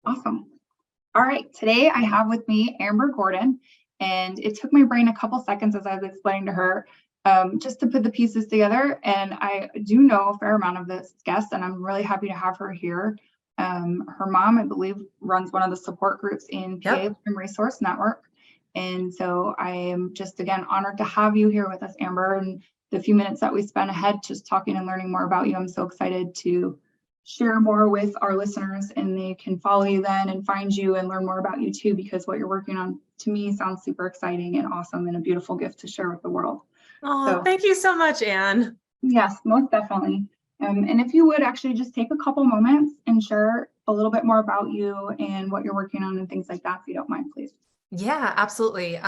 Awesome. All right. Today I have with me Amber Gordon, and it took my brain a couple seconds as I was explaining to her just to put the pieces together. And I do know a fair amount of this guest, and I'm really happy to have her here. Her mom, I believe, runs one of the support groups in PA Yep. Lyme Resource Network. And so I am just, again, honored to have you here with us, Amber, and the few minutes that we spent ahead just talking and learning more about you. I'm so excited to share more with our listeners, and they can follow you then and find you and learn more about you too, because what you're working on to me sounds super exciting and awesome and a beautiful gift to share with the world. Oh, thank you so much, Anne. Yes, most definitely. And if you would actually just take a couple moments and share a little bit more about you and what you're working on and things like that, if you don't mind, please. Yeah, absolutely.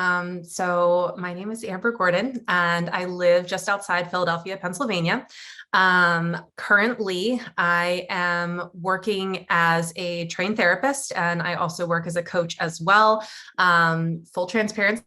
So my name is Amber Gordon, and I live just outside Philadelphia, Pennsylvania. Currently, I am working as a trained therapist, and I also work as a coach as well. Full transparency,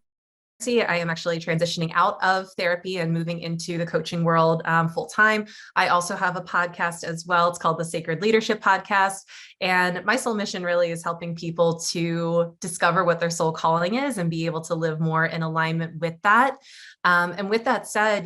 I am actually transitioning out of therapy and moving into the coaching world full time. I also have a podcast as well. It's called the Sacred Leadership Podcast. And my soul mission really is helping people to discover what their soul calling is and be able to live more in alignment with that. And with that said,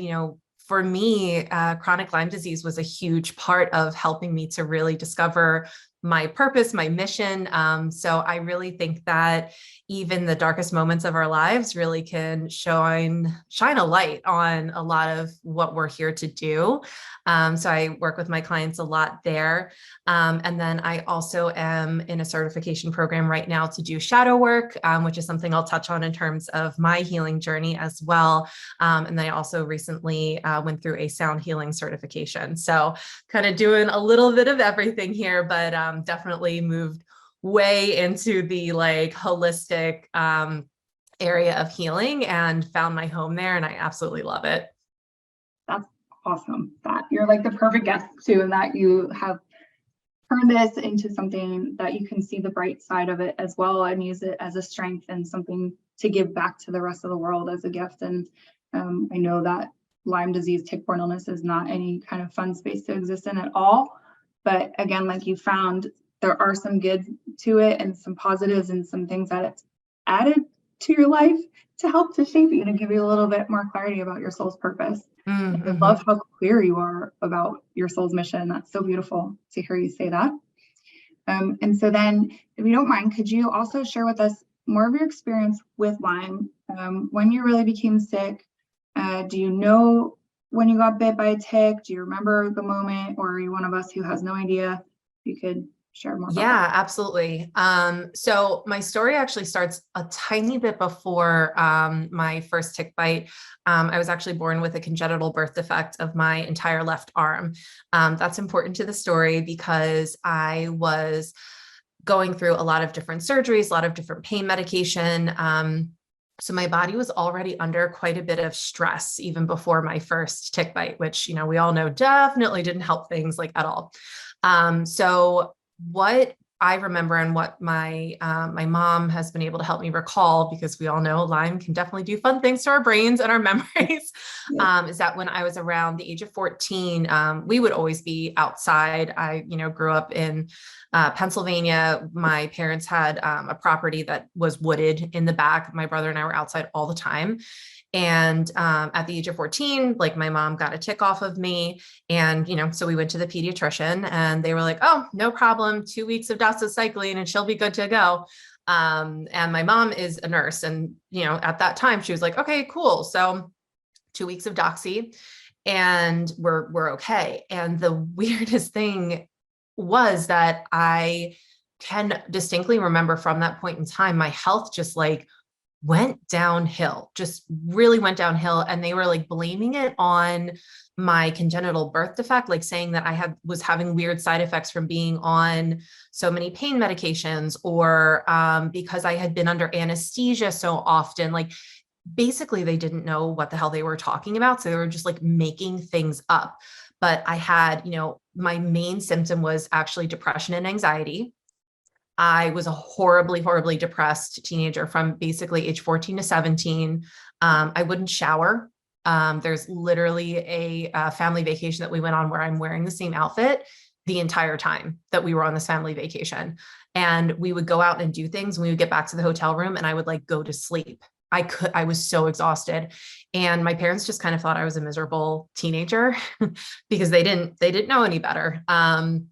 for me, chronic Lyme disease was a huge part of helping me to really discover my purpose, my mission. So I really think that even the darkest moments of our lives really can shine a light on a lot of what we're here to do. So I work with my clients a lot there. And then I also am in a certification program right now to do shadow work, which is something I'll touch on in terms of my healing journey as well. And then I also recently went through a sound healing certification. So kind of doing a little bit of everything here, but definitely moved way into the holistic area of healing and found my home there. And I absolutely love it. That's awesome. That you're like the perfect guest too, and that you have turned this into something that you can see the bright side of it as well and use it as a strength and something to give back to the rest of the world as a gift. And I know that Lyme disease, tick-borne illness is not any kind of fun space to exist in at all. But again, like you found, there are some good to it and some positives and some things that it's added to your life to help to shape you, to give you a little bit more clarity about your soul's purpose. Mm-hmm. I love how clear you are about your soul's mission. That's so beautiful to hear you say that. And so then, if you don't mind, could you also share with us more of your experience with Lyme, when you really became sick? Do you know when you got bit by a tick? Do you remember the moment, or are you one of us who has no idea? You could share more about that. Absolutely. So my story actually starts a tiny bit before my first tick bite. I was actually born with a congenital birth defect of my entire left arm. That's important to the story because I was going through a lot of different surgeries, a lot of different pain medication. So my body was already under quite a bit of stress even before my first tick bite, which, we all know definitely didn't help things at all. So what I remember and what my mom has been able to help me recall, because we all know Lyme can definitely do fun things to our brains and our memories, is that when I was around the age of 14, we would always be outside. I, grew up in Pennsylvania. My parents had a property that was wooded in the back. My brother and I were outside all the time. And at the age of 14, my mom got a tick off of me. And, so we went to the pediatrician and they were like, oh, no problem. 2 weeks of doxycycline and she'll be good to go. And my mom is a nurse. And, at that time she was like, okay, cool. So 2 weeks of doxy and we're okay. And the weirdest thing was that I can distinctly remember from that point in time, my health just went downhill, just really went downhill. And they were blaming it on my congenital birth defect, saying that I was having weird side effects from being on so many pain medications, or because I had been under anesthesia so often. Basically they didn't know what the hell they were talking about. So they were just making things up. But I had, my main symptom was actually depression and anxiety. I was a horribly, horribly depressed teenager from basically age 14 to 17. I wouldn't shower. There's literally a family vacation that we went on where I'm wearing the same outfit the entire time that we were on this family vacation. And we would go out and do things. And we would get back to the hotel room and I would like go to sleep. I was so exhausted. And my parents just kind of thought I was a miserable teenager because they didn't know any better. And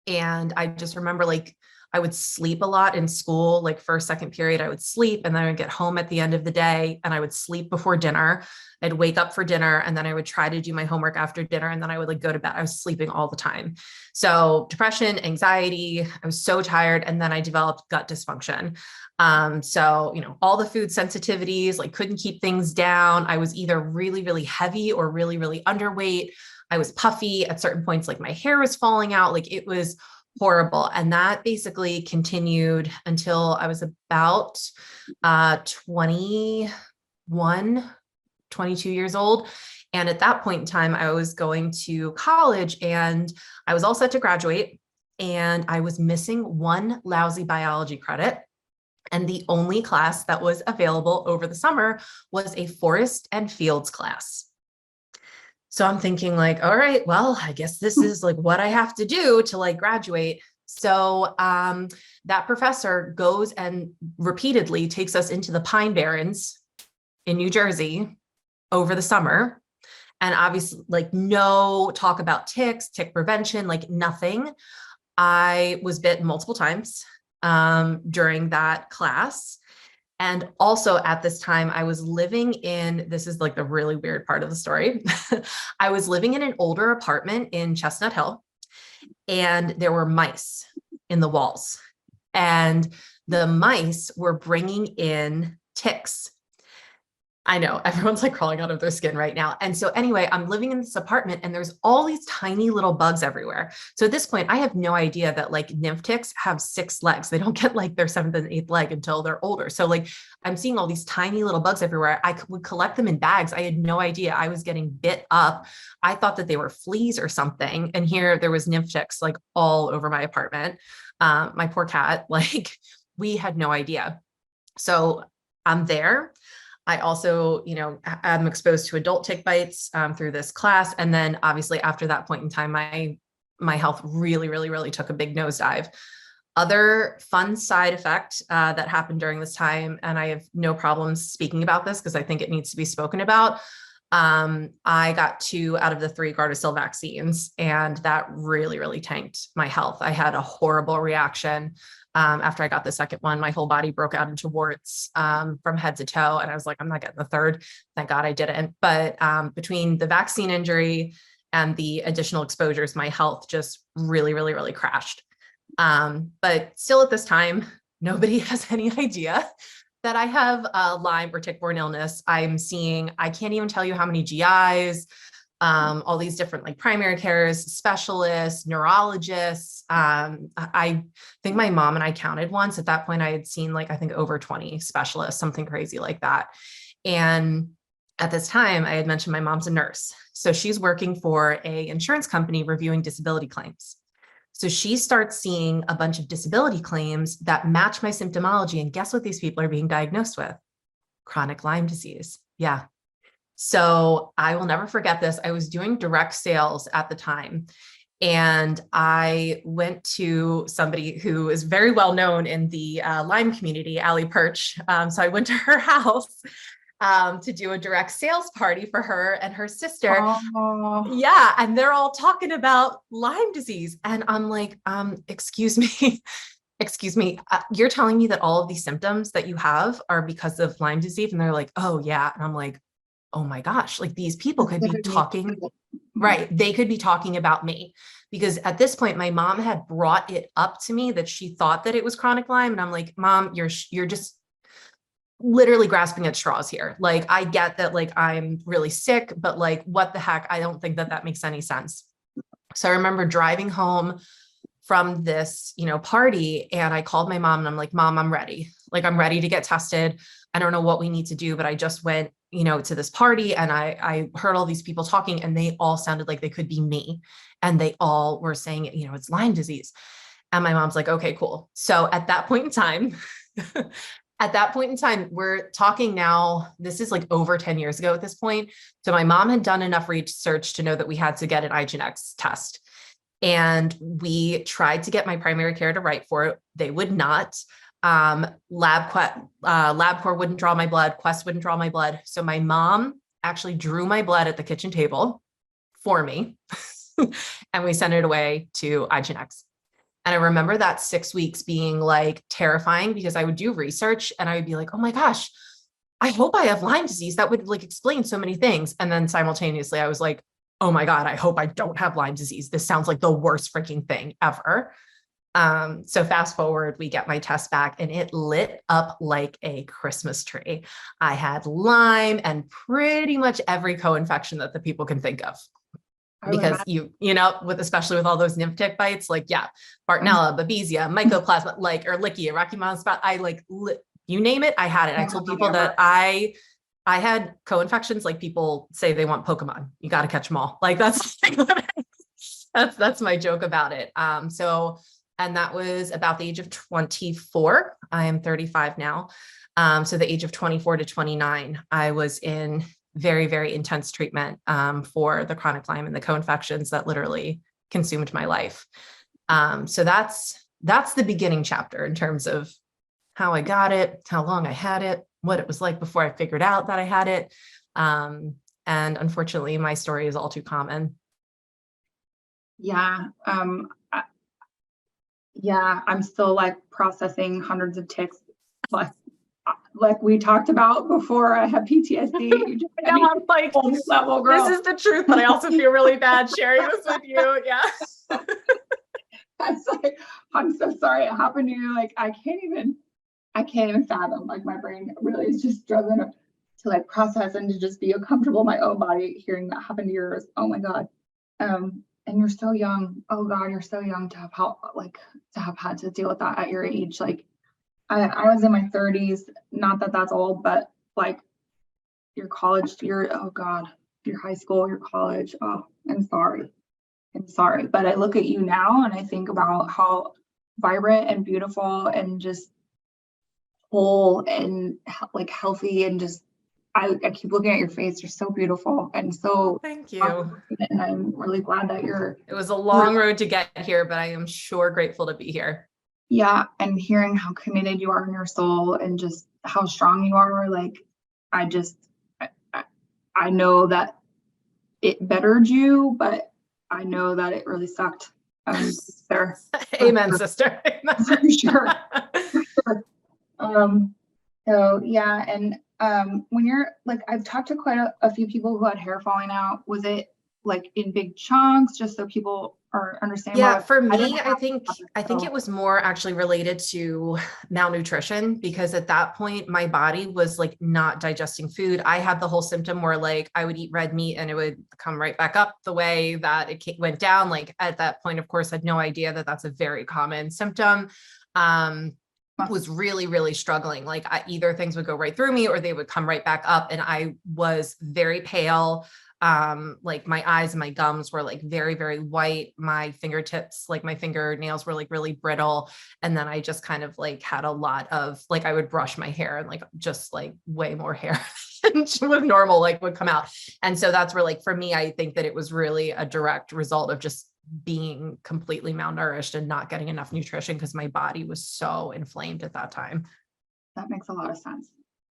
I just remember like I would sleep a lot in school, like first, second period, I would sleep and then I would get home at the end of the day and I would sleep before dinner. I'd wake up for dinner and then I would try to do my homework after dinner and then I would like go to bed. I was sleeping all the time. So depression, anxiety, I was so tired. And then I developed gut dysfunction. So, all the food sensitivities, like couldn't keep things down. I was either really, really heavy or really, really underweight. I was puffy at certain points, like my hair was falling out. Like it was horrible. And that basically continued until I was about 21, 22 years old. And at that point in time, I was going to college and I was all set to graduate and I was missing one lousy biology credit. And the only class that was available over the summer was a forest and fields class. So I'm thinking like, all right, well, I guess this is like what I have to do to like graduate. So that professor goes and repeatedly takes us into the Pine Barrens in New Jersey over the summer. And obviously like no talk about ticks, tick prevention, like nothing. I was bit multiple times during that class. And also at this time, I was living in, this is like the really weird part of the story. I was living in an older apartment in Chestnut Hill, and there were mice in the walls. And the mice were bringing in ticks. I know everyone's like crawling out of their skin right now. And so anyway, I'm living in this apartment and there's all these tiny little bugs everywhere. So at this point, I have no idea that like nymph ticks have 6 legs. They don't get like their 7th and 8th leg until they're older. So like I'm seeing all these tiny little bugs everywhere. I would collect them in bags. I had no idea I was getting bit up. I thought that they were fleas or something. And here there was nymph ticks like all over my apartment. My poor cat, like we had no idea. So I'm there. I also, I'm exposed to adult tick bites through this class. And then obviously after that point in time, my health really, really, really took a big nosedive. Other fun side effect that happened during this time, and I have no problems speaking about this because I think it needs to be spoken about. I got 2 out of the 3 Gardasil vaccines, and that really, really tanked my health. I had a horrible reaction. After I got the second one, my whole body broke out into warts from head to toe. And I was like, I'm not getting the third. Thank God I didn't. But between the vaccine injury and the additional exposures, my health just really, really, really crashed. But still at this time, nobody has any idea that I have Lyme or tick-borne illness. I can't even tell you how many GIs, all these different like primary cares, specialists, neurologists. I think my mom and I counted once. At that point, I had seen like, I think over 20 specialists, something crazy like that. And at this time, I had mentioned my mom's a nurse. So she's working for an insurance company reviewing disability claims. So she starts seeing a bunch of disability claims that match my symptomology. And guess what these people are being diagnosed with? Chronic Lyme disease. Yeah. So I will never forget this. I was doing direct sales at the time. And I went to somebody who is very well known in the Lyme community, Allie Perch. So I went to her house to do a direct sales party for her and her sister. Oh. Yeah. And they're all talking about Lyme disease. And I'm like, excuse me, you're telling me that all of these symptoms that you have are because of Lyme disease? And they're like, oh yeah. And I'm like, oh my gosh, like these people could be talking, right? They could be talking about me, because at this point, my mom had brought it up to me that she thought that it was chronic Lyme. And I'm like, Mom, you're just literally grasping at straws here. Like, I get that, like, I'm really sick, but like, what the heck? I don't think that that makes any sense. So I remember driving home from this, party, and I called my mom and I'm like, Mom, I'm ready. Like, I'm ready to get tested. I don't know what we need to do, but I just went, to this party and I heard all these people talking and they all sounded like they could be me. And they all were saying, it's Lyme disease. And my mom's like, okay, cool. So at that point in time, we're talking now, this is like over 10 years ago at this point. So my mom had done enough research to know that we had to get an IGNX test. And we tried to get my primary care to write for it. They would not. LabCorp wouldn't draw my blood. Quest wouldn't draw my blood. So my mom actually drew my blood at the kitchen table for me. And we sent it away to IGNX. And I remember that 6 weeks being like terrifying, because I would do research and I would be like, oh my gosh, I hope I have Lyme disease. That would like explain so many things. And then simultaneously I was like, oh my God, I hope I don't have Lyme disease. This sounds like the worst freaking thing ever. So fast forward, we get my test back and it lit up like a Christmas tree. I had Lyme and pretty much every co-infection that the people can think of. Because especially with all those nymph tick bites, like, yeah, Bartonella, Babesia, Mycoplasma, like, or Licky, Rocky Mountain spot, you name it, I had it. I told people that I had co-infections, like people say they want Pokemon. You got to catch them all. Like that's my joke about it. And that was about the age of 24. I am 35 now. So the age of 24 to 29, I was in very, very intense treatment for the chronic Lyme and the co-infections that literally consumed my life. So that's the beginning chapter in terms of how I got it, how long I had it, what it was like before I figured out that I had it. And unfortunately, my story is all too common. Yeah. I'm still like processing hundreds of ticks. Like we talked about before, I have PTSD. You just I'm like, level, girl. This is the truth, but I also feel really bad sharing this with you. Yeah. It's like, I'm so sorry it happened to you. Like, I can't even fathom. Like, my brain really is just struggling to like process and to just be comfortable in my own body hearing that happen to yours. Oh my God. And you're so young. Oh God, you're so young to have had to deal with that at your age. Like, I was in my 30s, not that that's old, but like your college, oh God, your high school, your college. Oh, I'm sorry. But I look at you now and I think about how vibrant and beautiful and just whole and like healthy and just, I keep looking at your face. You're so beautiful and so. Thank you. And I'm really glad that it was a long road to get here, but I am sure grateful to be here. Yeah. And hearing how committed you are in your soul and just how strong you are, like, I know that it bettered you, but I know that it really sucked. There. Amen, sister. For sure. So yeah. And when you're like, I've talked to quite a few people who had hair falling out. Was it like in big chunks, just so people are understanding? Yeah, for me, I think it was more actually related to malnutrition, because at that point my body was like not digesting food. I had the whole symptom where like I would eat red meat and it would come right back up the way that it went down. Like at that point, of course, I had no idea that that's a very common symptom. Was really, really struggling. Like either things would go right through me or they would come right back up. And I was very pale. Like my eyes and my gums were like very, very white. My fingertips, like my fingernails were like really brittle. And then I just kind of like had a lot of like, I would brush my hair and like, just like way more hair than was normal, like would come out. And so that's where like, for me, I think that it was really a direct result of just being completely malnourished and not getting enough nutrition because my body was so inflamed at that time. That makes a lot of sense.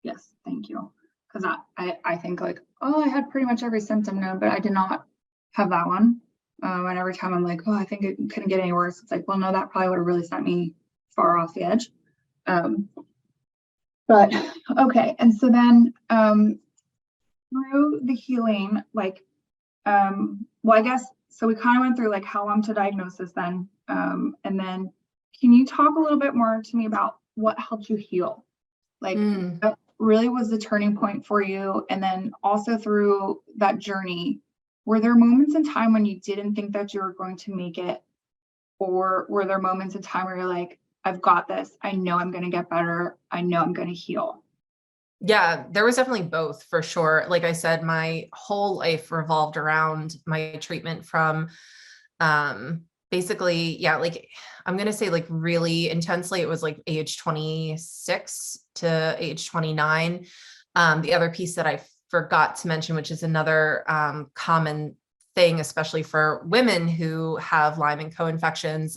Yes. Thank you. Because I think like, oh, I had pretty much every symptom known, but I did not have that one. And every time I'm like, oh, I think it couldn't get any worse. It's like, well, no, that probably would have really sent me far off the edge. But okay. And so then through the healing, like, well, I guess, so we kind of went through like how long to diagnosis then. And then can you talk a little bit more to me about what helped you heal? Like, what really was the turning point for you? And then also through that journey, were there moments in time when you didn't think that you were going to make it? Or were there moments in time where you're like, I've got this. I know I'm going to get better. I know I'm going to heal. Yeah, there was definitely both for sure. Like I said, my whole life revolved around my treatment from, basically, yeah, like I'm going to say like really intensely, it was like age 26 to age 29. The other piece that I forgot to mention, which is another common thing, especially for women who have Lyme and co-infections.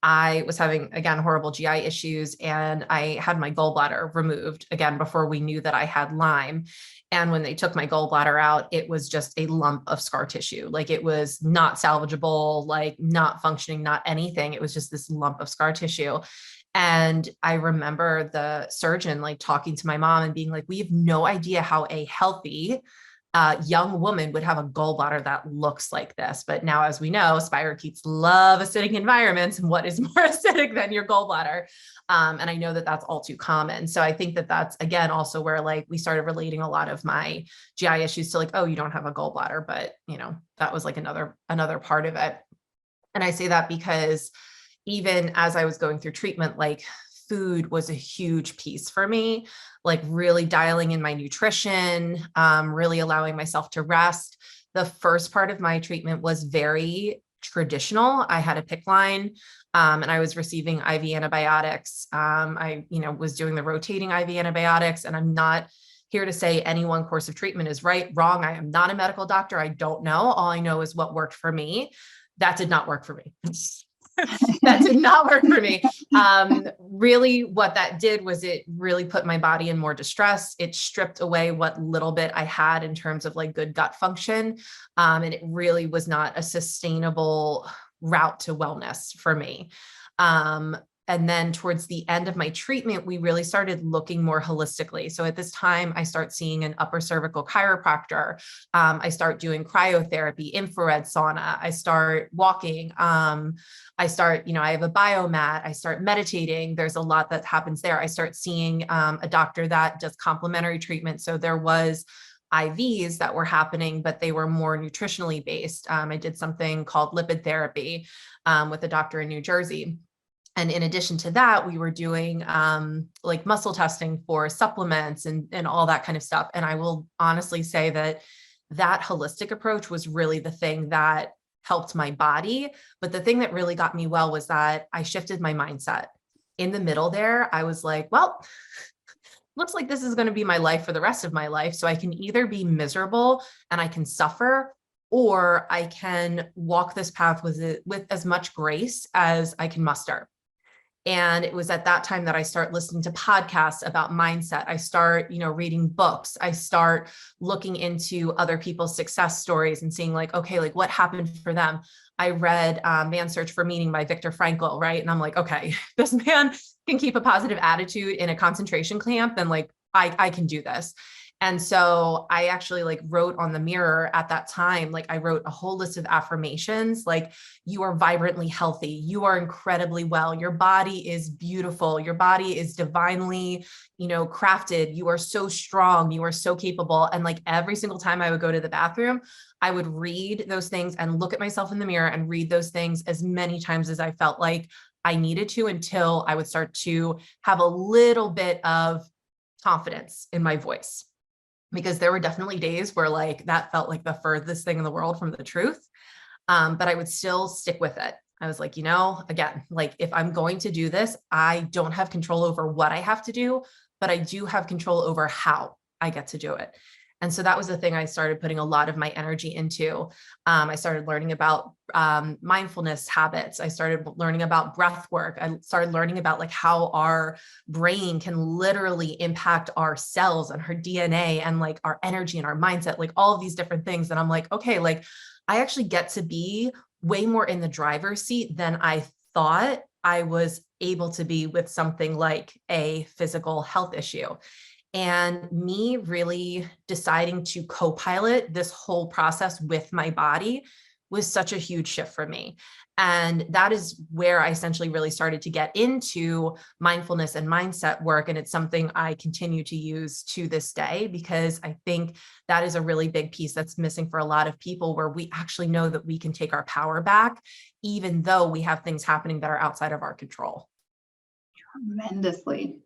I was having, again, horrible GI issues, and I had my gallbladder removed again before we knew that I had Lyme. And when they took my gallbladder out, it was just a lump of scar tissue. Like, it was not salvageable, like not functioning, not anything. It was just this lump of scar tissue. And I remember the surgeon like talking to my mom and being like, we have no idea how a healthy young woman would have a gallbladder that looks like this. But now, as we know, spirochetes love acidic environments. And what is more acidic than your gallbladder? And I know that that's all too common. So I think that that's, again, also where like we started relating a lot of my GI issues to like, oh, you don't have a gallbladder, but you know, that was like another part of it. And I say that because even as I was going through treatment, like food was a huge piece for me, like really dialing in my nutrition, really allowing myself to rest. The first part of my treatment was very traditional. I had a PICC line, and I was receiving IV antibiotics. I, was doing the rotating IV antibiotics, and I'm not here to say any one course of treatment is right, wrong. I am not a medical doctor. I don't know. All I know is what worked for me. That did not work for me. That did not work for me. Really what that did was it really put my body in more distress. It stripped away what little bit I had in terms of like good gut function. And it really was not a sustainable route to wellness for me. And then towards the end of my treatment, we really started looking more holistically. So at this time, I start seeing an upper cervical chiropractor. I start doing cryotherapy, infrared sauna. I start walking. I have a biomat. I start meditating. There's a lot that happens there. I start seeing a doctor that does complementary treatment. So there was IVs that were happening, but they were more nutritionally based. I did something called lipid therapy with a doctor in New Jersey. And in addition to that, we were doing like muscle testing for supplements and all that kind of stuff. And I will honestly say that that holistic approach was really the thing that helped my body. But the thing that really got me well was that I shifted my mindset. In the middle there, I was like, well, looks like this is going to be my life for the rest of my life. So I can either be miserable and I can suffer, or I can walk this path with as much grace as I can muster. And it was at that time that I start listening to podcasts about mindset. I start, reading books. I start looking into other people's success stories and seeing like, okay, like what happened for them. I read Man's Search for Meaning by Viktor Frankl, right? And I'm like, okay, this man can keep a positive attitude in a concentration camp, then like I can do this. And so I actually like wrote on the mirror at that time, like I wrote a whole list of affirmations, like you are vibrantly healthy. You are incredibly well. Your body is beautiful. Your body is divinely, crafted. You are so strong. You are so capable. And like every single time I would go to the bathroom, I would read those things and look at myself in the mirror and read those things as many times as I felt like I needed to, until I would start to have a little bit of confidence in my voice. Because there were definitely days where like that felt like the furthest thing in the world from the truth. But I would still stick with it. I was like, again, like if I'm going to do this, I don't have control over what I have to do, but I do have control over how I get to do it. And so that was the thing I started putting a lot of my energy into. I started learning about mindfulness habits. I started learning about breath work. I started learning about like how our brain can literally impact our cells and our DNA and like our energy and our mindset, like all of these different things. And I'm like, okay, like I actually get to be way more in the driver's seat than I thought I was able to be with something like a physical health issue. And me really deciding to co-pilot this whole process with my body was such a huge shift for me. And that is where I essentially really started to get into mindfulness and mindset work. And it's something I continue to use to this day, because I think that is a really big piece that's missing for a lot of people, where we actually know that we can take our power back, even though we have things happening that are outside of our control. Tremendously.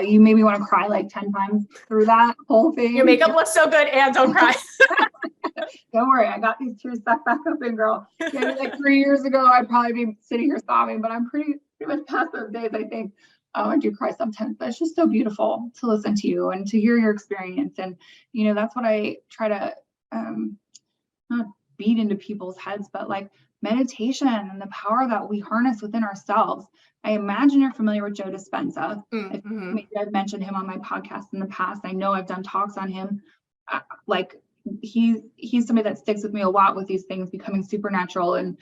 You made me want to cry like 10 times through that whole thing. Your makeup looks so good, and don't cry. Don't worry, I got these tears back up in, girl. Maybe like 3 years ago, I'd probably be sitting here sobbing, but I'm pretty much past those days, I think. I do cry sometimes, but it's just so beautiful to listen to you and to hear your experience. And, that's what I try to not beat into people's heads, but like meditation and the power that we harness within ourselves. I imagine you're familiar with Joe Dispenza. Maybe I've mentioned him on my podcast in the past. I know I've done talks on him. Like he's somebody that sticks with me a lot with these things becoming supernatural. And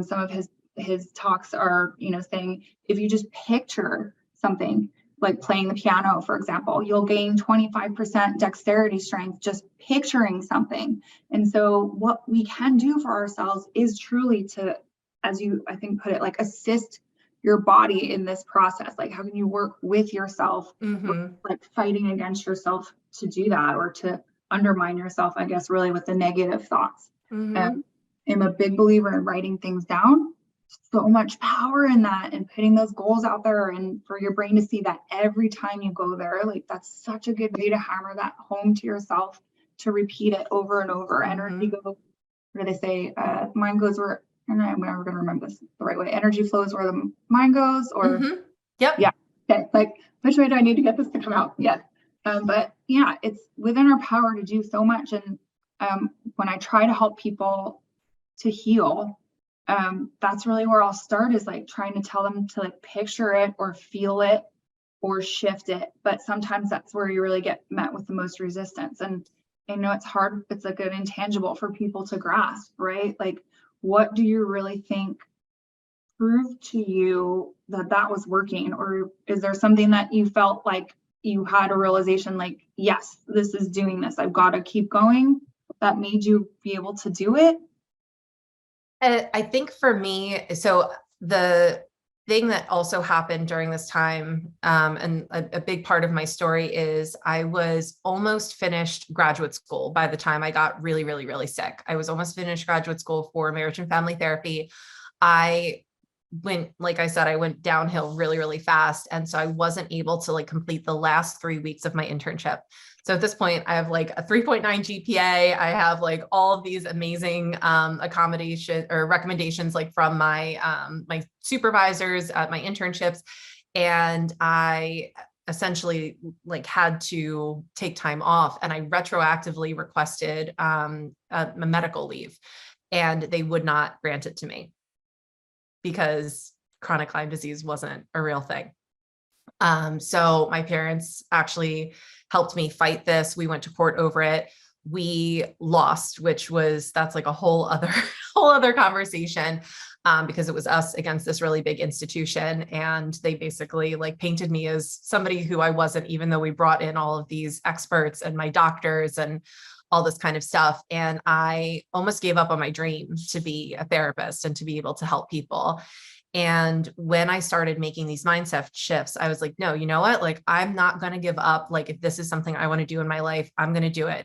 some of his talks are, saying if you just picture something like playing the piano, for example, you'll gain 25% dexterity strength just picturing something. And so what we can do for ourselves is truly to, as you, I think, put it, like assist your body in this process. Like, how can you work with yourself, like fighting against yourself to do that, or to undermine yourself, I guess, really with the negative thoughts. I'm a big believer in writing things down. So much power in that, and putting those goals out there, and for your brain to see that every time you go there. Like, that's such a good way to hammer that home to yourself, to repeat it over and over. Energy goes, what do they say? Mind goes where, and I'm never going to remember this the right way. Energy flows where the mind goes, or Yep. Yeah. Okay. Like, which way do I need to get this to come out? Yes. But yeah, it's within our power to do so much. And when I try to help people to heal, that's really where I'll start, is like trying to tell them to like picture it or feel it or shift it. But sometimes that's where you really get met with the most resistance. And I know it's hard. It's like an intangible for people to grasp, right? Like, what do you really think proved to you that was working? Or is there something that you felt like you had a realization, like, yes, this is doing this, I've got to keep going, that made you be able to do it? I think for me, so the thing that also happened during this time, and a big part of my story is I was almost finished graduate school by the time I got really, really, really sick. I was almost finished graduate school for marriage and family therapy. Like I said, I went downhill really, really fast. And so I wasn't able to like complete the last 3 weeks of my internship. So at this point, I have like a 3.9 GPA. I have like all of these amazing accommodation or recommendations, like from my my supervisors at my internships. And I essentially like had to take time off, and I retroactively requested a medical leave, and they would not grant it to me because chronic Lyme disease wasn't a real thing. So my parents actually helped me fight this. We went to court over it. We lost, that's like a whole other conversation, because it was us against this really big institution. And they basically like painted me as somebody who I wasn't, even though we brought in all of these experts and my doctors and all this kind of stuff. And I almost gave up on my dream to be a therapist and to be able to help people. And when I started making these mindset shifts, I was like, no, you know what? Like, I'm not going to give up. Like, if this is something I want to do in my life, I'm going to do it.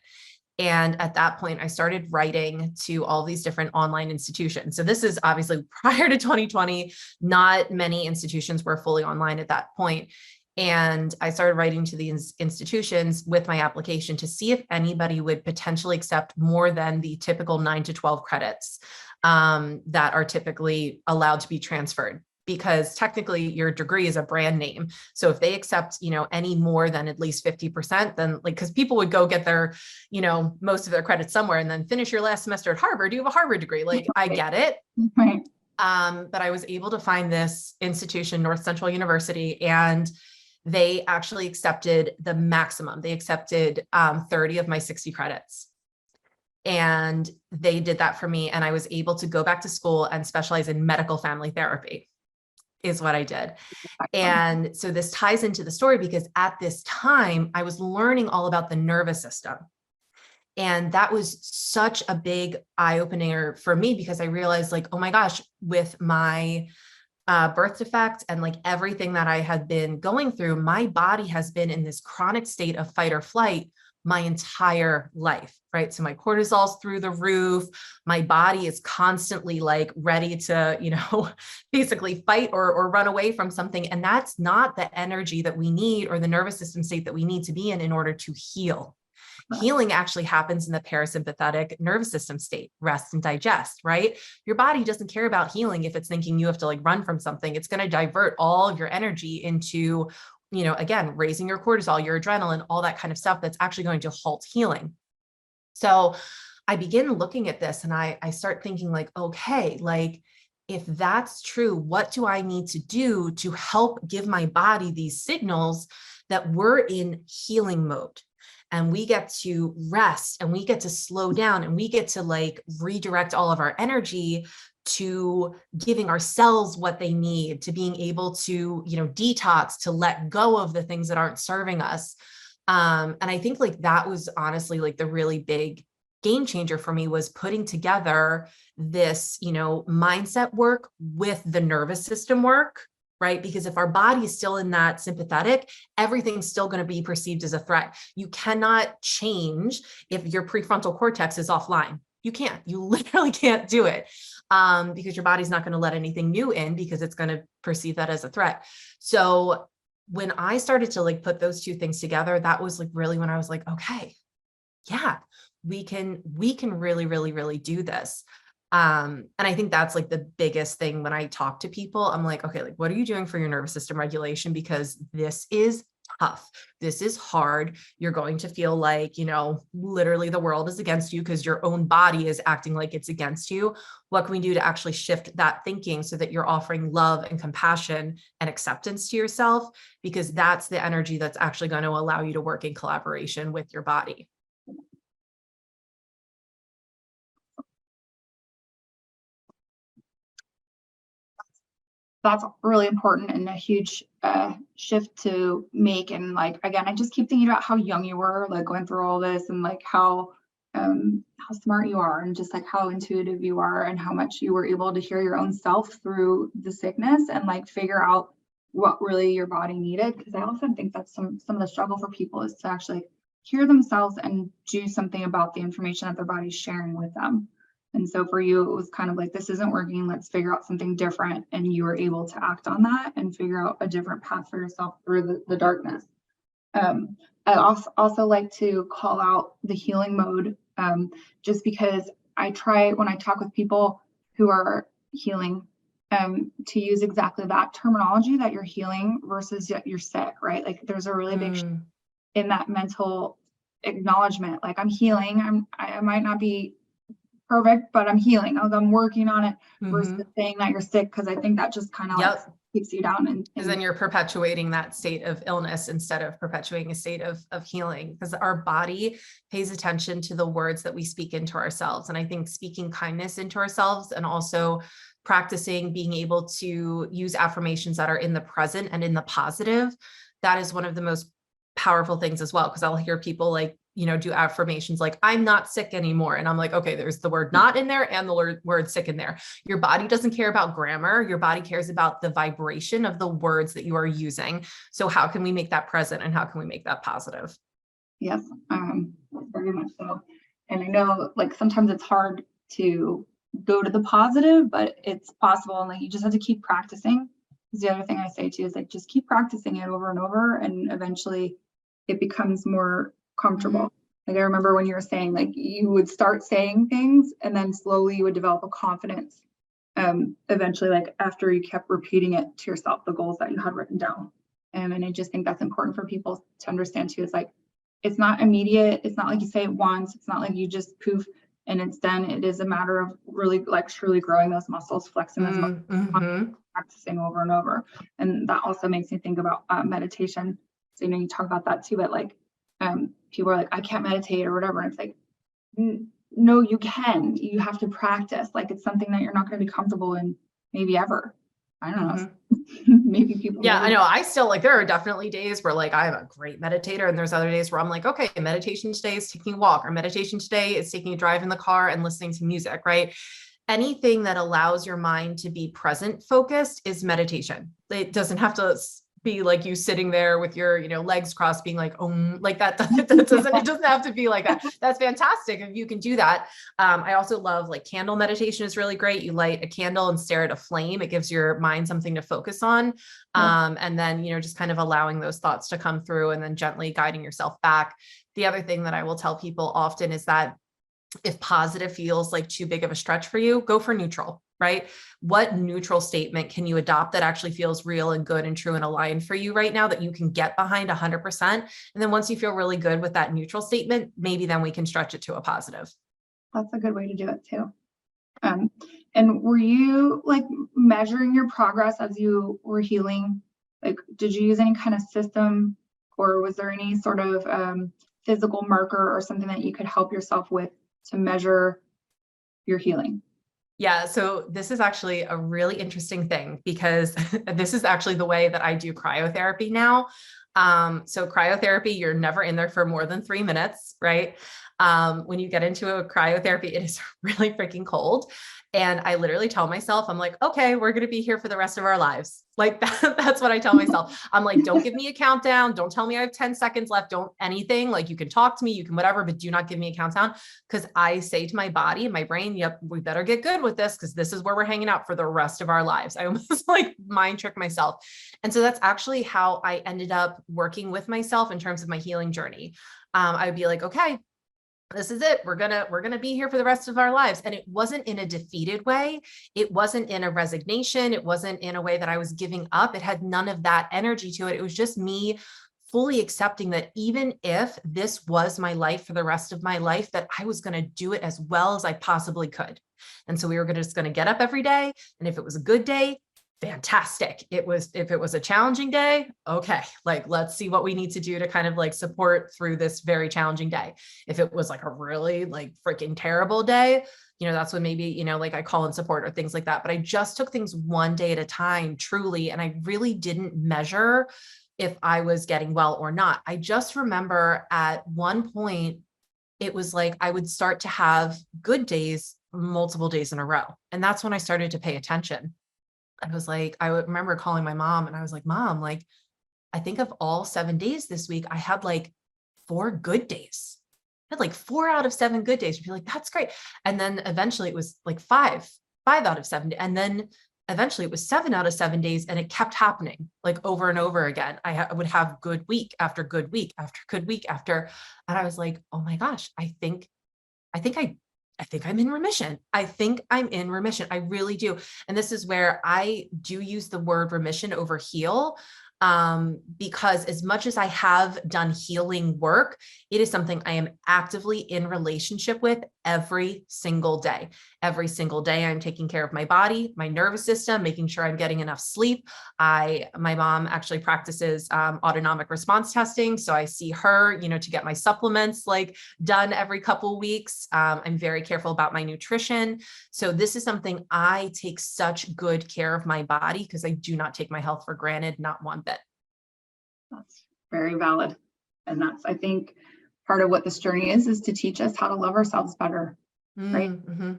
And at that point, I started writing to all these different online institutions. So this is obviously prior to 2020. Not many institutions were fully online at that point. And I started writing to these institutions with my application to see if anybody would potentially accept more than the typical 9 to 12 credits that are typically allowed to be transferred, because technically your degree is a brand name. So if they accept, any more than at least 50%, then because people would go get their, most of their credits somewhere and then finish your last semester at Harvard, you have a Harvard degree. Like, I get it. Right. But I was able to find this institution, North Central University, and they actually accepted the maximum. They accepted 30 of my 60 credits. And they did that for me. And I was able to go back to school and specialize in medical family therapy, is what I did. And so this ties into the story, because at this time I was learning all about the nervous system. And that was such a big eye opener for me, because I realized, like, oh my gosh, with my birth defect and like everything that I had been going through, my body has been in this chronic state of fight or flight my entire life, right? So my cortisol's through the roof. My body is constantly like ready to, basically fight or run away from something. And that's not the energy that we need, or the nervous system state that we need to be in order to heal. Healing actually happens in the parasympathetic nervous system state, rest and digest, right? Your body doesn't care about healing if it's thinking you have to like run from something. It's going to divert all of your energy into, again, raising your cortisol, your adrenaline, all that kind of stuff that's actually going to halt healing. So I begin looking at this and I start thinking like, okay, like if that's true, what do I need to do to help give my body these signals that we're in healing mode? And we get to rest and we get to slow down and we get to like redirect all of our energy to giving our cells what they need, to being able to, detox, to let go of the things that aren't serving us. And I think like that was honestly like the really big game changer for me, was putting together this, mindset work with the nervous system work, right? Because if our body is still in that sympathetic, everything's still going to be perceived as a threat. You cannot change if your prefrontal cortex is offline. You can't, you literally can't do it, because your body's not going to let anything new in because it's going to perceive that as a threat. So when I started to like put those two things together, that was like really when I was like, okay, yeah, we can really, really, really do this. And I think that's like the biggest thing when I talk to people. I'm like, okay, like, what are you doing for your nervous system regulation? Because this is tough. This is hard. You're going to feel like, literally the world is against you because your own body is acting like it's against you. What can we do to actually shift that thinking so that you're offering love and compassion and acceptance to yourself? Because that's the energy that's actually going to allow you to work in collaboration with your body. That's really important and a huge shift to make. And like, again, I just keep thinking about how young you were, like going through all this, and like how smart you are, and just like how intuitive you are, and how much you were able to hear your own self through the sickness and like figure out what really your body needed. Because I also think that's some of the struggle for people, is to actually hear themselves and do something about the information that their body's sharing with them. And so for you, it was kind of like, this isn't working, let's figure out something different. And you were able to act on that and figure out a different path for yourself through the darkness. I also like to call out the healing mode, just because I try, when I talk with people who are healing, to use exactly that terminology, that you're healing versus that you're sick, right? Like there's a really big shift in that mental acknowledgement. Like I'm healing, I might not be perfect, but I'm healing. I'm working on it, versus saying that you're sick, because I think that just kind of like keeps you down. And then you're perpetuating that state of illness instead of perpetuating a state of healing, because our body pays attention to the words that we speak into ourselves. And I think speaking kindness into ourselves, and also practicing being able to use affirmations that are in the present and in the positive, that is one of the most powerful things as well. Because I'll hear people like, do affirmations like, I'm not sick anymore. And I'm like, okay, there's the word not in there and the word sick in there. Your body doesn't care about grammar. Your body cares about the vibration of the words that you are using. So how can we make that present, and how can we make that positive? Yes, very much so. And I know like sometimes it's hard to go to the positive, but it's possible. And like, you just have to keep practicing. The other thing I say too is like, just keep practicing it over and over, and eventually it becomes more comfortable. Like I remember when you were saying like you would start saying things and then slowly you would develop a confidence, eventually, like after you kept repeating it to yourself, the goals that you had written down. And I just think that's important for people to understand too. It's like, it's not immediate. It's not like you say it once. It's not like you just poof and it's done. It is a matter of really like truly growing those muscles, flexing those muscles, practicing over and over. And that also makes me think about meditation. So, you talk about that too, but like, people are like, I can't meditate or whatever. And it's like, no, you can. You have to practice. Like it's something that you're not going to be comfortable in maybe ever. I don't know. Maybe people. Yeah, I know. I still like, there are definitely days where like I'm a great meditator, and there's other days where I'm like, okay, meditation today is taking a walk, or meditation today is taking a drive in the car and listening to music, right? Anything that allows your mind to be present focused is meditation. It doesn't have to be like you sitting there with your, legs crossed being like, like that, it doesn't have to be like that. That's fantastic if you can do that. I also love like candle meditation is really great. You light a candle and stare at a flame. It gives your mind something to focus on. And then, just kind of allowing those thoughts to come through and then gently guiding yourself back. The other thing that I will tell people often is that if positive feels like too big of a stretch for you, go for neutral, right? What neutral statement can you adopt that actually feels real and good and true and aligned for you right now, that you can get behind 100%? And then once you feel really good with that neutral statement, maybe then we can stretch it to a positive. That's a good way to do it too. And were you like measuring your progress as you were healing? Like, did you use any kind of system, or was there any sort of physical marker or something that you could help yourself with to measure your healing? Yeah, so this is actually a really interesting thing because this is actually the way that I do cryotherapy now. So cryotherapy, you're never in there for more than 3 minutes, right? When you get into a cryotherapy, it is really freaking cold. And I literally tell myself, I'm like, okay, we're going to be here for the rest of our lives. Like that's what I tell myself. I'm like, don't give me a countdown. Don't tell me I have 10 seconds left. Don't anything. Like, you can talk to me, you can whatever, but do not give me a countdown. Cause I say to my body and my brain, yep, we better get good with this, because this is where we're hanging out for the rest of our lives. I almost like mind trick myself. And so that's actually how I ended up working with myself in terms of my healing journey. I would be like, okay, this is it. We're gonna be here for the rest of our lives. And it wasn't in a defeated way. It wasn't in a resignation. It wasn't in a way that I was giving up. It had none of that energy to it. It was just me fully accepting that even if this was my life for the rest of my life, that I was going to do it as well as I possibly could. And so we were just going to get up every day. And if it was a good day, fantastic. If it was a challenging day, okay, like, let's see what we need to do to kind of like support through this very challenging day. If it was like a really like freaking terrible day, that's when maybe, like I call in support or things like that. But I just took things one day at a time, truly. And I really didn't measure if I was getting well or not. I just remember at one point, it was like I would start to have good days, multiple days in a row. And that's when I started to pay attention. I was like, I would remember calling my mom and I was like, Mom, like, I think of all 7 days this week, I had like 4 good days. I had like 4 out of 7 good days. You'd be like, that's great. And then eventually it was like 5 out of 7. And then eventually it was 7 out of 7 days. And it kept happening like over and over again. I would have good week after good week after good week after. And I was like, oh my gosh, I think I'm in remission. I think I'm in remission. I really do. And this is where I do use the word remission over heal. Because as much as I have done healing work, it is something I am actively in relationship with every single day. Every single day, I'm taking care of my body, my nervous system, making sure I'm getting enough sleep. My mom actually practices autonomic response testing. So I see her, to get my supplements like done every couple weeks. I'm very careful about my nutrition. So this is something I take such good care of my body because I do not take my health for granted, not one bit. That's very valid. And that's, I think, part of what this journey is to teach us how to love ourselves better, right? Mm-hmm.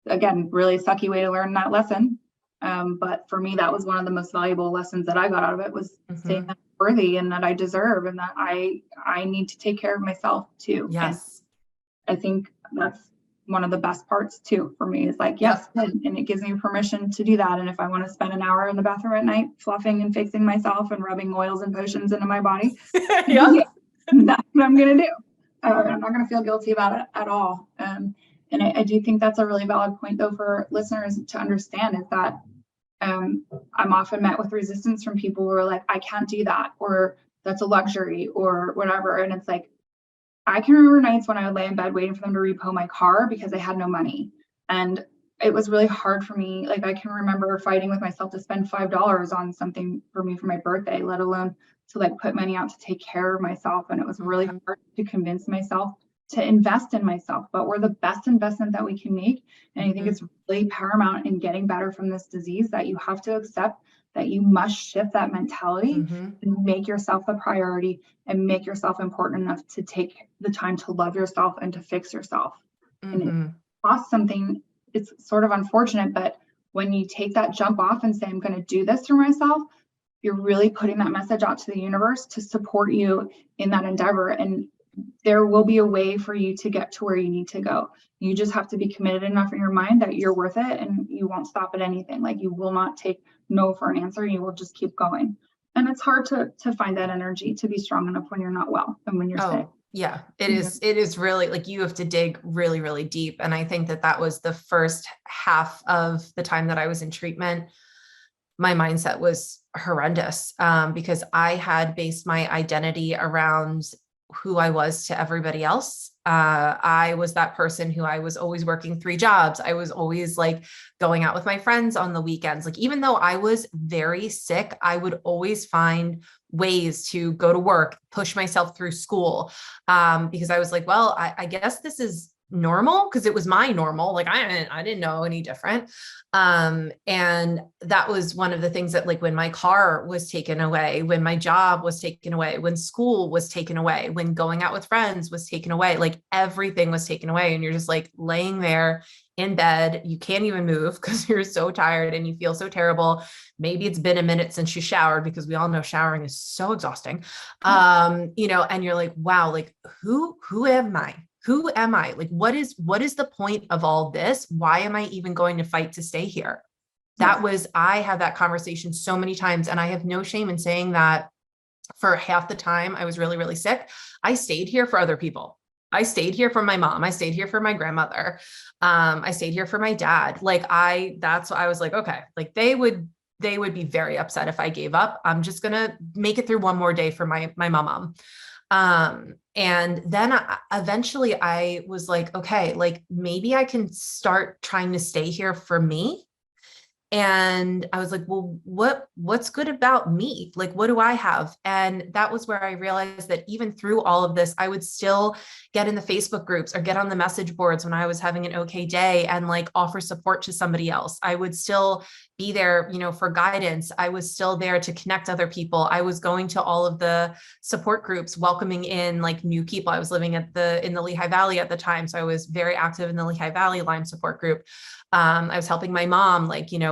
Again, really sucky way to learn that lesson. But for me, that was one of the most valuable lessons that I got out of it, was saying that I'm worthy and that I deserve and that I need to take care of myself too. Yes. And I think that's one of the best parts too for me, is like, yes, and it gives me permission to do that. And if I want to spend an hour in the bathroom at night fluffing and fixing myself and rubbing oils and potions into my body, yeah, that's what I'm going to do. I'm not going to feel guilty about it at all. And I do think that's a really valid point though for listeners to understand, is that I'm often met with resistance from people who are like, I can't do that, or that's a luxury or whatever. And it's like, I can remember nights when I would lay in bed waiting for them to repo my car because I had no money. And it was really hard for me. Like, I can remember fighting with myself to spend $5 on something for me for my birthday, let alone to like put money out to take care of myself. And it was really hard to convince myself to invest in myself. But we're the best investment that we can make. And I think it's really paramount in getting better from this disease, that you have to accept that you must shift that mentality and make yourself a priority and make yourself important enough to take the time to love yourself and to fix yourself. And it costs something. It's sort of unfortunate, but when you take that jump off and say, I'm going to do this for myself, you're really putting that message out to the universe to support you in that endeavor. And there will be a way for you to get to where you need to go. You just have to be committed enough in your mind that you're worth it and you won't stop at anything. Like, you will not take no for an answer. You will just keep going. And it's hard to find that energy to be strong enough when you're not well and when you're sick. Yeah, it is really like, you have to dig really, really deep. And I think that was the first half of the time that I was in treatment. My mindset was horrendous because I had based my identity around who I was to everybody else. I was that person who I was always working 3 jobs. I was always like going out with my friends on the weekends. Like, even though I was very sick, I would always find ways to go to work, push myself through school. Because I was like, well, I guess this is normal, because it was my normal. Like, I didn't know any different. And that was one of the things that, like, when my car was taken away, when my job was taken away, when school was taken away, when going out with friends was taken away, like everything was taken away. And you're just like laying there in bed. You can't even move because you're so tired and you feel so terrible. Maybe it's been a minute since you showered, because we all know showering is so exhausting. And you're like, wow, like who am I? Who am I? Like, what is the point of all this? Why am I even going to fight to stay here? I had that conversation so many times, and I have no shame in saying that for half the time I was really, really sick, I stayed here for other people. I stayed here for my mom. I stayed here for my grandmother. I stayed here for my dad. That's why I was like, okay, like they would be very upset if I gave up. I'm just going to make it through one more day for my mom. And then eventually I was like, okay, like maybe I can start trying to stay here for me. And I was like, well, what's good about me? Like, what do I have? And that was where I realized that even through all of this, I would still get in the Facebook groups or get on the message boards when I was having an okay day and like offer support to somebody else. I would still be there, for guidance. I was still there to connect other people. I was going to all of the support groups, welcoming in like new people. I was living in the Lehigh Valley at the time. So I was very active in the Lehigh Valley Lyme support group. I was helping my mom,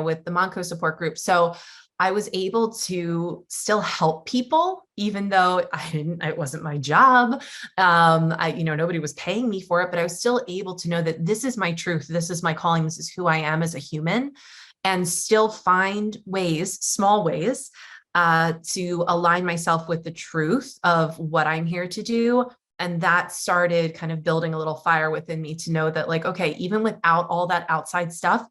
with the Monco support group. So I was able to still help people, even though it wasn't my job. Nobody was paying me for it, but I was still able to know that this is my truth. This is my calling. This is who I am as a human, and still find ways, small ways, to align myself with the truth of what I'm here to do. And that started kind of building a little fire within me to know that, like, okay, even without all that outside stuff,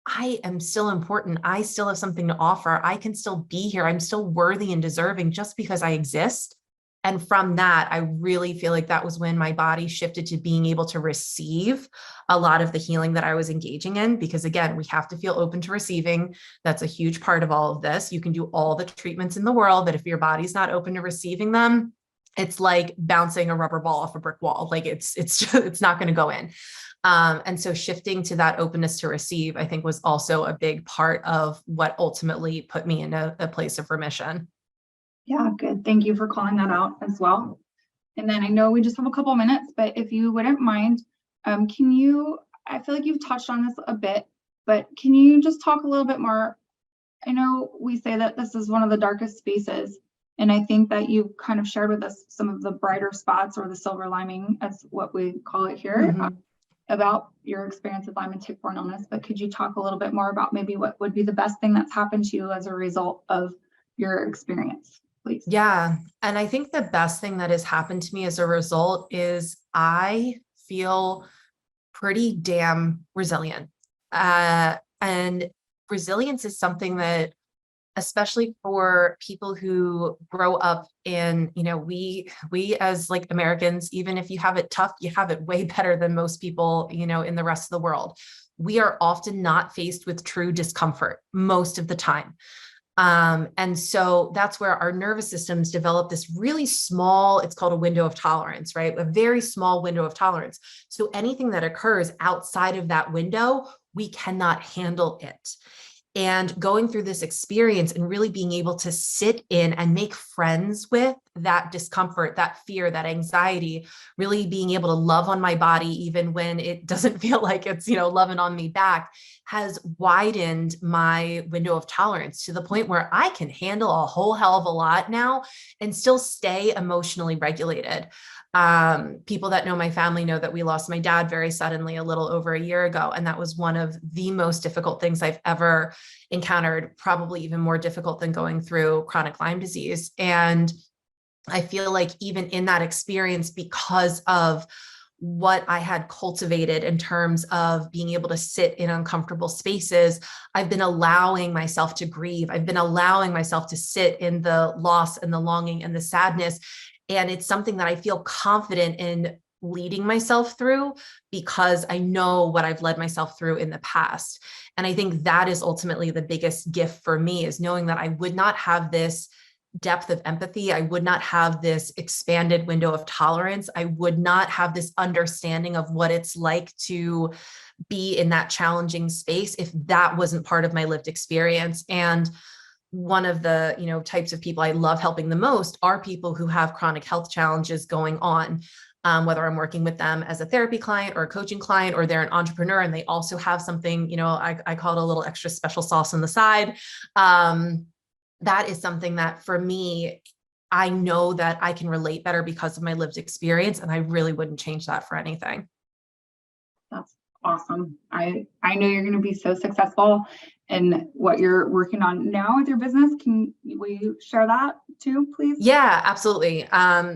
I am still important. I still have something to offer. I can still be here. I'm still worthy and deserving just because I exist. And from that, I really feel like that was when my body shifted to being able to receive a lot of the healing that I was engaging in. Because again, we have to feel open to receiving. That's a huge part of all of this. You can do all the treatments in the world, but if your body's not open to receiving them, it's like bouncing a rubber ball off a brick wall. Like it's not going to go in. And so shifting to that openness to receive, I think, was also a big part of what ultimately put me in a place of remission. Yeah, good. Thank you for calling that out as well. And then I know we just have a couple minutes, but if you wouldn't mind, I feel like you've touched on this a bit, but can you just talk a little bit more? I know we say that this is one of the darkest spaces, and I think that you kind of shared with us some of the brighter spots, or the silver liming, as what we call it here, about your experience with Lyme and tick-borne illness. But could you talk a little bit more about maybe what would be the best thing that's happened to you as a result of your experience, please? Yeah. And I think the best thing that has happened to me as a result is I feel pretty damn resilient. And resilience is something that, especially for people who grow up in, we as like Americans, even if you have it tough, you have it way better than most people, in the rest of the world. We are often not faced with true discomfort most of the time. And so that's where our nervous systems develop this really small, it's called a window of tolerance, right? A very small window of tolerance. So anything that occurs outside of that window, we cannot handle it. And going through this experience and really being able to sit in and make friends with that discomfort, that fear, that anxiety, really being able to love on my body, even when it doesn't feel like it's, loving on me back, has widened my window of tolerance to the point where I can handle a whole hell of a lot now and still stay emotionally regulated. People that know my family know that we lost my dad very suddenly a little over a year ago. And that was one of the most difficult things I've ever encountered, probably even more difficult than going through chronic Lyme disease. And I feel like even in that experience, because of what I had cultivated in terms of being able to sit in uncomfortable spaces, I've been allowing myself to grieve. I've been allowing myself to sit in the loss and the longing and the sadness. And it's something that I feel confident in leading myself through because I know what I've led myself through in the past. And I think that is ultimately the biggest gift for me, is knowing that I would not have this depth of empathy. I would not have this expanded window of tolerance. I would not have this understanding of what it's like to be in that challenging space if that wasn't part of my lived experience. And one of the, types of people I love helping the most are people who have chronic health challenges going on. Whether I'm working with them as a therapy client or a coaching client, or they're an entrepreneur and they also have something, I call it a little extra special sauce on the side. That is something that for me, I know that I can relate better because of my lived experience, and I really wouldn't change that for anything. That's awesome. I know you're going to be so successful in what you're working on now with your business. Will you share that too, please? Yeah, absolutely.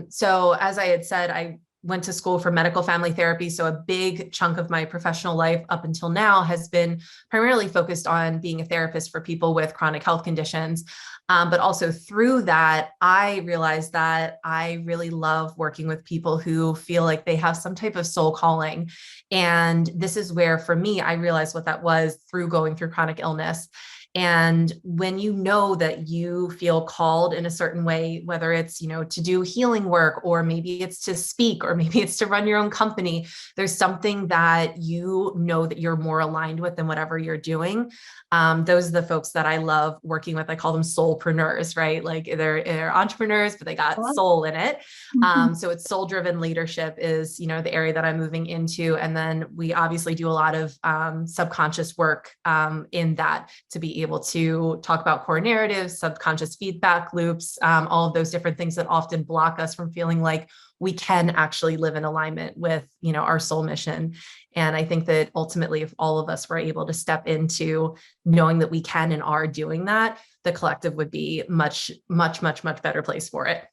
So as I had said, I went to school for medical family therapy. So a big chunk of my professional life up until now has been primarily focused on being a therapist for people with chronic health conditions. But also through that, I realized that I really love working with people who feel like they have some type of soul calling. And this is where, for me, I realized what that was through going through chronic illness. And when you know that you feel called in a certain way, whether it's, to do healing work, or maybe it's to speak, or maybe it's to run your own company, there's something that you know that you're more aligned with than whatever you're doing. Those are the folks that I love working with. I call them soulpreneurs, right? Like they're entrepreneurs, but they got soul in it. So it's soul-driven leadership is, the area that I'm moving into. And then we obviously do a lot of subconscious work in that, to be able to talk about core narratives, subconscious feedback loops, all of those different things that often block us from feeling like we can actually live in alignment with, our soul mission. And I think that ultimately, if all of us were able to step into knowing that we can and are doing that, the collective would be much, much, much, much better place for it.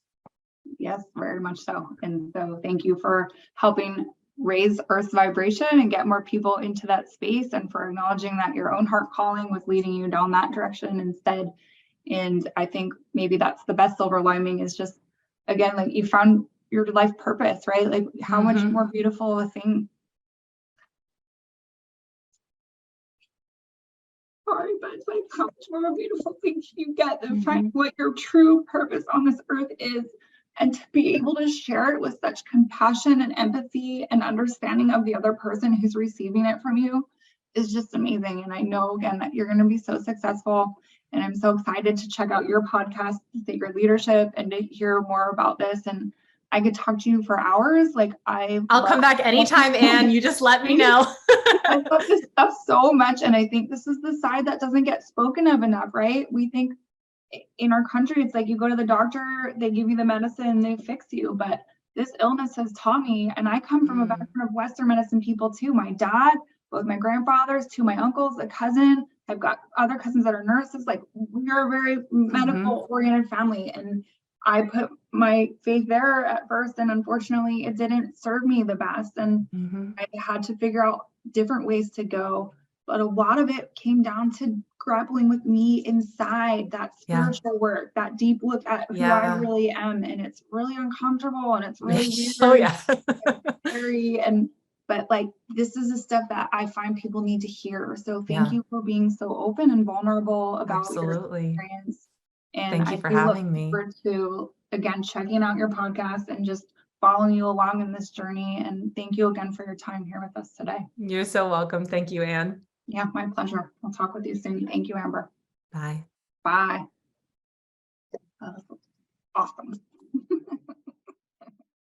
Yes, very much so. And so thank you for helping raise Earth's vibration and get more people into that space, and for acknowledging that your own heart calling was leading you down that direction instead. And I think maybe that's the best silver lining, is just, again, like, you found your life purpose, right? Like, how much more beautiful a thing. Sorry, but it's like, how much more beautiful thing can you get than finding what your true purpose on this earth is, and to be able to share it with such compassion and empathy and understanding of the other person who's receiving it from you is just amazing. And I know, again, that you're going to be so successful, and I'm so excited to check out your podcast, Sacred Leadership, and to hear more about this. And I could talk to you for hours. Like, I'll come back anytime, Anne. You just let me know. I love this stuff so much. And I think this is the side that doesn't get spoken of enough, right? We think in our country, it's like you go to the doctor, they give you the medicine, they fix you. But this illness has taught me, and I come from a background of Western medicine people too. My dad, both my grandfathers, two my uncles, a cousin. I've got other cousins that are nurses. Like, we are a very medical oriented family. And I put my faith there at first, and unfortunately it didn't serve me the best. And I had to figure out different ways to go. But a lot of it came down to grappling with me inside, that spiritual work, that deep look at who I really am. And it's really uncomfortable, and it's really weird. Oh yeah. Scary. But like, this is the stuff that I find people need to hear. So thank you for being so open and vulnerable about your experience. And thank you for having me. Forward to, again, checking out your podcast and just following you along in this journey. And thank you again for your time here with us today. You're so welcome. Thank you, Anne. Yeah, my pleasure. I'll talk with you soon. Thank you, Amber. Bye. Bye. Awesome.